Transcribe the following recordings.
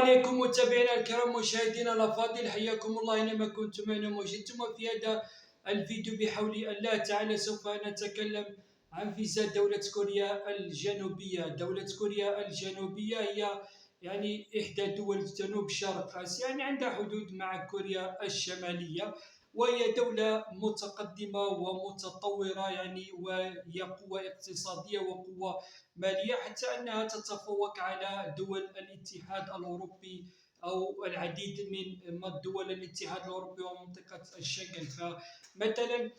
عليكم متابعينا الكرام مشاهدينا الافاضل، حياكم الله اينما كنتم اينما وجدتم. وفي هذا الفيديو بحول الله تعالى سوف نتكلم عن فيزا دولة كوريا الجنوبية. دولة كوريا الجنوبية هي إحدى دول جنوب شرق آسيا، عندها حدود مع كوريا الشمالية، وهي دولة متقدمة ومتطورة، وهي قوة اقتصادية وقوة مالية، حتى أنها تتفوق على دول الاتحاد الأوروبي أو العديد من دول الاتحاد الأوروبي ومنطقة الشنغن. فمثلا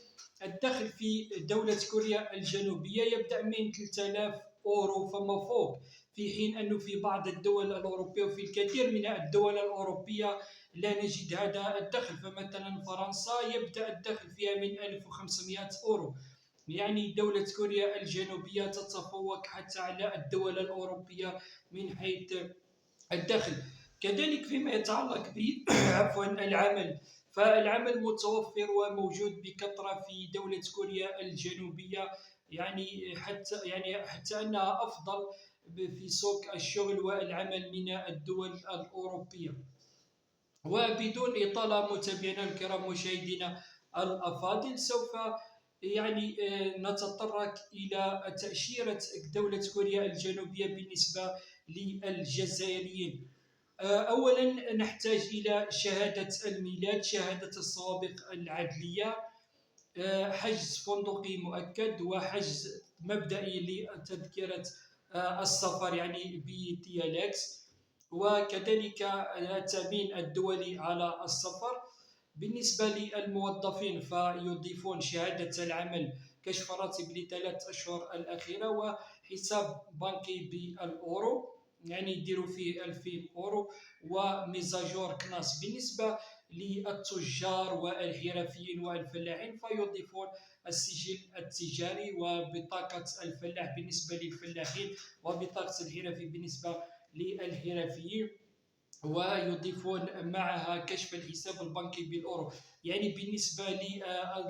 الدخل في دولة كوريا الجنوبية يبدأ من 3000 أورو فما فوق، في حين أنه في بعض الدول الأوروبية وفي الكثير من الدول الأوروبية لا نجد هذا الدخل. فمثلا فرنسا يبدأ الدخل فيها من 1500 أورو. دولة كوريا الجنوبية تتفوق حتى على الدول الأوروبية من حيث الدخل. كذلك فيما يتعلق العمل، فالعمل متوفر وموجود بكثرة في دولة كوريا الجنوبية، حتى أنها أفضل في سوق الشغل والعمل من الدول الأوروبية. وبدون إطالة متابعينا الكرام مشاهدينا الأفاضل، سوف نتطرق إلى تأشيرة دولة كوريا الجنوبية بالنسبة للجزائريين. أولا نحتاج إلى شهادة الميلاد، شهادة السوابق العدلية، حجز فندقي مؤكد، وحجز مبدئي لتذكرة السفر بTLX، وكذلك التأمين الدولي على السفر. بالنسبة للموظفين فيضيفون شهادة العمل، كشف راتب ل3 أشهر الأخيرة، وحساب بنكي بالأورو، يديروا فيه 2000 أورو، وميزاجور كلاس. بالنسبة للتجار والحرفيين والفلاحين فيضيفون السجل التجاري وبطاقة الفلاح بالنسبة للفلاحين، وبطاقة الحرفي بالنسبة للحرفيين، ويضيفون معها كشف الحساب البنكي بالأورو. بالنسبة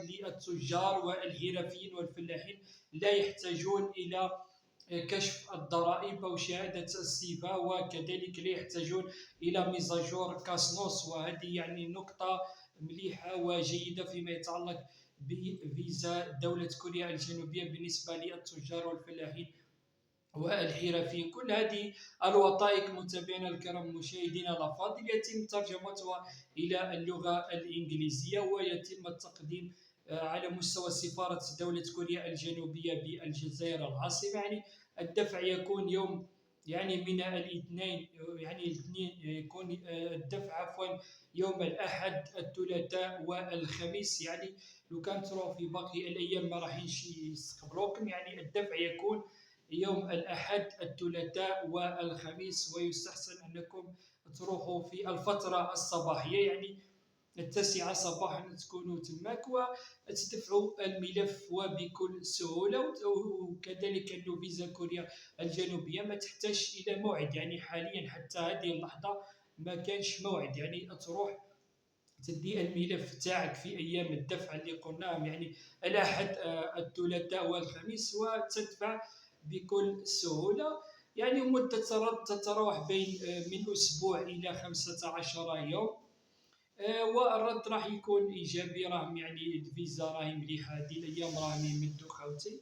للتجار والحرفيين والفلاحين لا يحتاجون إلى كشف الضرائب أو شهادة الصفة، وكذلك لا يحتاجون إلى ميزاجور كاسنوس. وهذه نقطة مليحة وجيدة فيما يتعلق بفيزا دولة كوريا الجنوبية بالنسبة للتجار والفلاحين والحرفيين. كل هذه الوثائق متابعينا الكرام مشاهدينا الأفاضل يتم ترجمتها إلى اللغة الإنجليزية، ويتم التقديم على مستوى سفارة دولة كوريا الجنوبية بالجزائر العاصمة. الدفع يكون يوم من الاثنين، يكون الدفع يوم الأحد، الثلاثاء والخميس. لو كان تروحوا في باقي الأيام ما راح يستقبلوكم. الدفع يكون يوم الأحد، الثلاثاء والخميس، ويستحسن أنكم تروحوا في الفترة الصباحية، 9 صباحا تكونوا تماك وتدفعوا الملف وبكل سهولة. وكذلك أن فيزا كوريا الجنوبية ما تحتاج إلى موعد، حاليا حتى هذه اللحظة ما كانش موعد. تروح تدي الملف تاعك في أيام الدفع اللي قلناهم، الأحد، الثلاثاء والخميس، وتدفع بكل سهولة. مدة تتراوح بين من أسبوع إلى 15 يوم، والرد راح يكون إيجابي. راهم الفيزا راهي مليحة هذه الأيام، راهم يمدوا خوتي.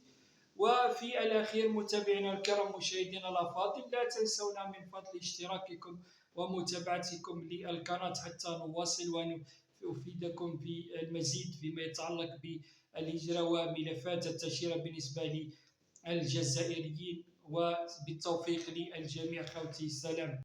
وفي الأخير متابعينا الكرام مشاهدينا الأفاضل، لا تنسونا من فضل اشتراككم ومتابعتكم للقناة حتى نواصل ونفيدكم بالمزيد فيما يتعلق بالهجرة وملفات التأشيرة بالنسبة للجزائريين. وبالتوفيق للجميع خوتي، سلام.